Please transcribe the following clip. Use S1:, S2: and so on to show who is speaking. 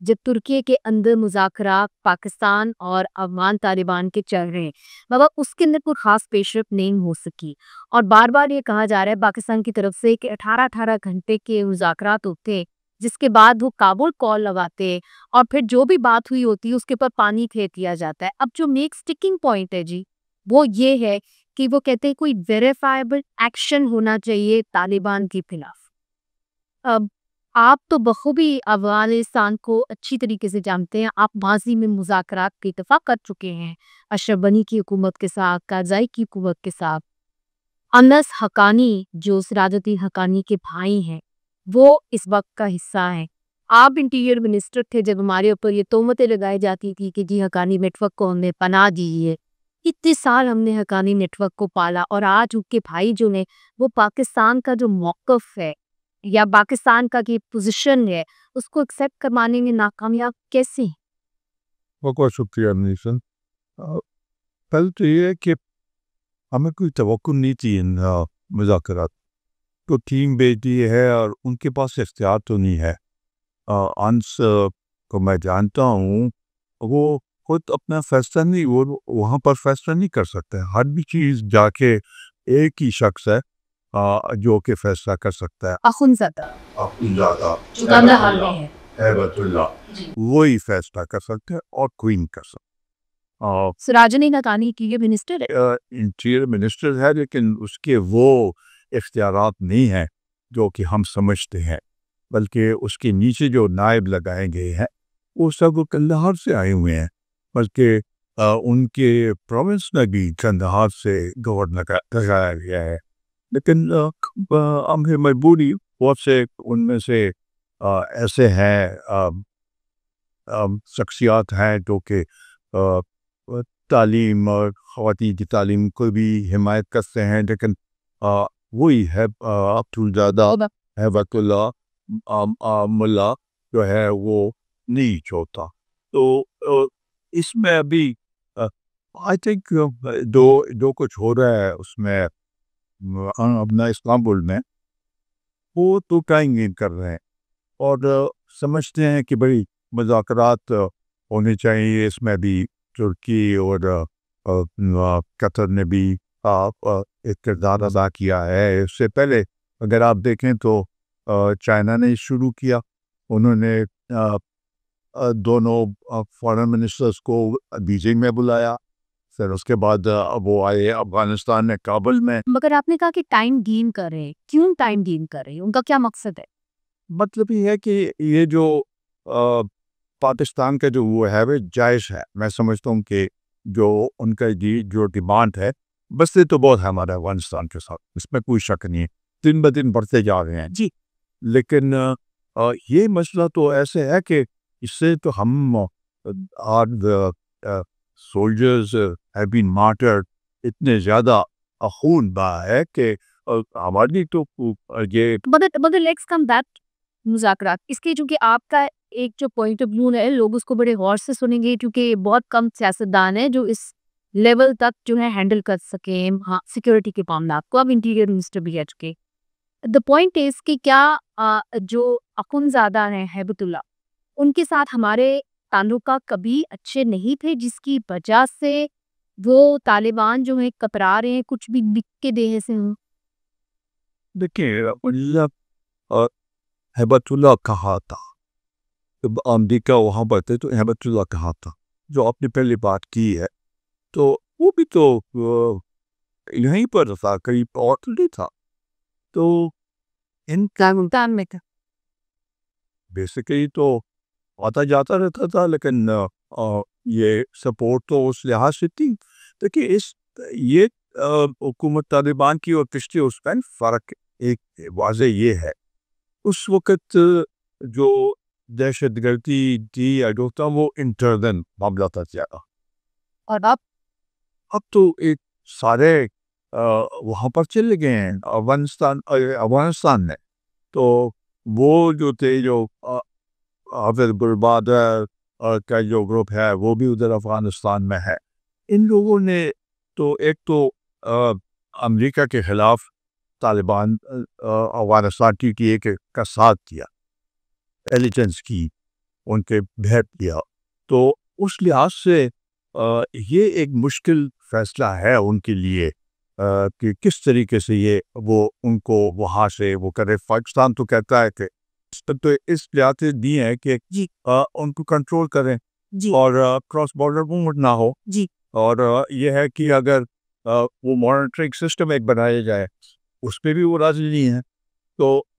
S1: جب ترکی کے اندر مذاکرات پاکستان اور افغان طالبان کے چل رہے ہیں مگر اس کے اندر کوئی خاص پیش رفت نہیں ہو سکی، اور بار بار یہ کہا جا رہا ہے پاکستان کی طرف سے کہ 18 گھنٹے کے مذاکرات ہوتے ہیں، جس کے بعد وہ کابل کال لگاتے ہیں اور پھر جو بھی بات ہوئی ہوتی ہے اس کے اوپر پانی پھیر دیا جاتا ہے۔ اب جو میک سٹکنگ پوائنٹ ہے جی وہ یہ ہے کہ وہ کہتے ہیں کوئی ویریفائبل ایکشن ہونا چاہیے طالبان کے خلاف۔ اب آپ تو بخوبی افغانستان کو اچھی طریقے سے جانتے ہیں، آپ ماضی میں مذاکرات پہ اتفاق کر چکے ہیں اشرف غنی کی حکومت کے ساتھ، کارزائی کی حکومت کے ساتھ۔ انس حقانی جو سراج الدین حقانی کے بھائی ہیں وہ اس وقت کا حصہ ہیں۔ آپ انٹیریئر منسٹر تھے جب ہمارے اوپر یہ تہمتیں لگائی جاتی تھی کہ جی حقانی نیٹ ورک کو ہم نے پناہ دی ہے۔ اتنے سال ہم نے حقانی نیٹ ورک کو پالا اور آج ان کے بھائی جو نے وہ پاکستان کا جو موقف ہے یا پاکستان کا کی پوزیشن ہے اس کو ایکسیپٹ کروانے میں ناکامیاب کیسے ہیں؟
S2: بہت بہت شکریہ نیشن۔ پہلے تو یہ ہے کہ ہمیں کوئی توقع نہیں تھی ان مذاکرات تو ٹیم بھیجی ہے اور ان کے پاس اختیار تو نہیں ہے۔ انس کو میں جانتا ہوں، وہ خود اپنا فیصلہ نہیں، وہ وہاں پر فیصلہ نہیں کر سکتے۔ ہر بھی چیز جا کے ایک ہی شخص ہے جو کہ فیصلہ کر سکتا ہے،
S1: اخنزادہ جو
S2: قندھار
S1: میں ہے
S2: ہیبت اللہ،
S1: جی۔
S2: وہی فیصلہ کر سکتے ہیں اور کوئی نہیں کر سکتا۔
S1: سراج الدین حقانی کی یہ منسٹر ہے،
S2: انٹیریئر منسٹر ہے لیکن اس کے وہ اختیارات نہیں ہیں جو کہ ہم سمجھتے ہیں، بلکہ اس کے نیچے جو نائب لگائے گئے ہیں وہ سب قندھار سے آئے ہوئے ہیں، بلکہ ان کے پروونس میں بھی قندھار سے گورنر لگایا گیا ہے۔ لیکن ہمیں مجبوری، بہت سے ان میں سے ایسے ہیں شخصیات ہیں جو کہ تعلیم اور خواتین کی تعلیم کو بھی حمایت کرتے ہیں، لیکن وہی ہے عبدالزادہ ہیبت اللہ ملا جو ہے وہ نہیں چھوڑتا۔ تو اس میں ابھی آئی تھنک جو کچھ ہو رہا ہے اس میں اپنا استنبول میں، وہ تو ٹائم گین کر رہے ہیں اور سمجھتے ہیں کہ بڑی مذاکرات ہونی چاہیے۔ اس میں بھی ترکی اور قطر نے بھی ایک کردار ادا کیا ہے۔ اس سے پہلے اگر آپ دیکھیں تو چائنا نے شروع کیا، انہوں نے دونوں فارن منسٹرز کو بیجنگ میں بلایا، پھر اس کے بعد وہ آئے افغانستان میں کابل میں۔
S1: مگر آپ نے کہا کہ ٹائم گین کر رہے ہیں، کیوں ٹائم گین کر رہے ہیں؟ ان کا کیا مقصد ہے؟
S2: مطلب یہ ہے کہ یہ جو پاکستان کا جو وہ ہے وہ جائش ہے۔ میں سمجھتا ہوں کہ جو ان کا جو ڈیمانڈ ہے، بس یہ تو بہت ہے ہمارے افغانستان کے ساتھ، اس میں کوئی شک نہیں ہے، دن بہ دن بڑھتے جا رہے ہیں جی۔ لیکن یہ مسئلہ تو ایسے ہے کہ اس سے تو ہم سولجرز have been martyred، اتنے زیادہ خون بہا ہے کہ ہماری تو یہ
S1: مگر لیٹس کم بیک مذاکرات، اس کے چونکہ آپ کا ایک جو پوائنٹ آف ویو ہے لوگ اس کو بڑے غور سے سنیں گے، کیونکہ بہت کم سیاستدان ہیں جو اس لیول تک جو ہے ہینڈل کر سکیں سیکیورٹی کے معاملات کو۔ اب انٹیریئر منسٹر بھی ہے چکے۔ دا پوائنٹ از کہ کیا جو اخنزادہ ہیں ہیبت اللہ، ان کے ساتھ ہمارے تعلقات کبھی اچھے نہیں تھے جس کی وجہ سے وہ طالبان جو ہیں کپرا رہے ہیں کچھ بھی لکھ کے دینے سے ہوں؟
S2: دیکھیں، ہیبت اللہ کہا تھا جب امریکہ وہاں پر تھے، تو ہیبت اللہ کہا تھا جو آپ نے پہلے بات کی ہے، تو وہ بھی تو یہیں پر تھا، قریب اور تو نہیں تھا، تو ان
S1: پاکستان میں تھا۔
S2: بیسیکلی تو آتا جاتا رہتا تھا، لیکن یہ سپورٹ تو اس لحاظ سے تھی۔ دیکھیے یہ حکومت طالبان کی اور پچھلی اس کا فرق ایک واضح یہ ہے، اس وقت جو دہشت گردی تھی جو تھا وہ انٹرنل معاملہ تھا زیادہ،
S1: اور
S2: اب تو ایک سارے وہاں پر چلے گئے ہیں افغانستان میں، تو وہ جو تھے جو حافظ گلبادر کا جو گروپ ہے وہ بھی ادھر افغانستان میں ہے۔ ان لوگوں نے تو ایک تو امریکہ کے خلاف طالبان افغانستان کی ایک کا ساتھ کیا، انٹیلیجنس کی، ان کے بھیٹ کیا. تو اس لحاظ سے یہ ایک مشکل فیصلہ ہے ان کے لیے کہ کس طریقے سے یہ وہ ان کو وہاں سے وہ کرے. پاکستان تو کہتا ہے کہ تو اس لحاظ سے دی ہے کہ
S1: جی
S2: ان کو کنٹرول کریں
S1: جی
S2: اور کراس بارڈر موومنٹ نہ ہو.
S1: جی
S2: اور یہ ہے کہ اگر وہ مانیٹرنگ سسٹم ایک بنایا جائے اس پہ بھی وہ راضی نہیں ہے. تو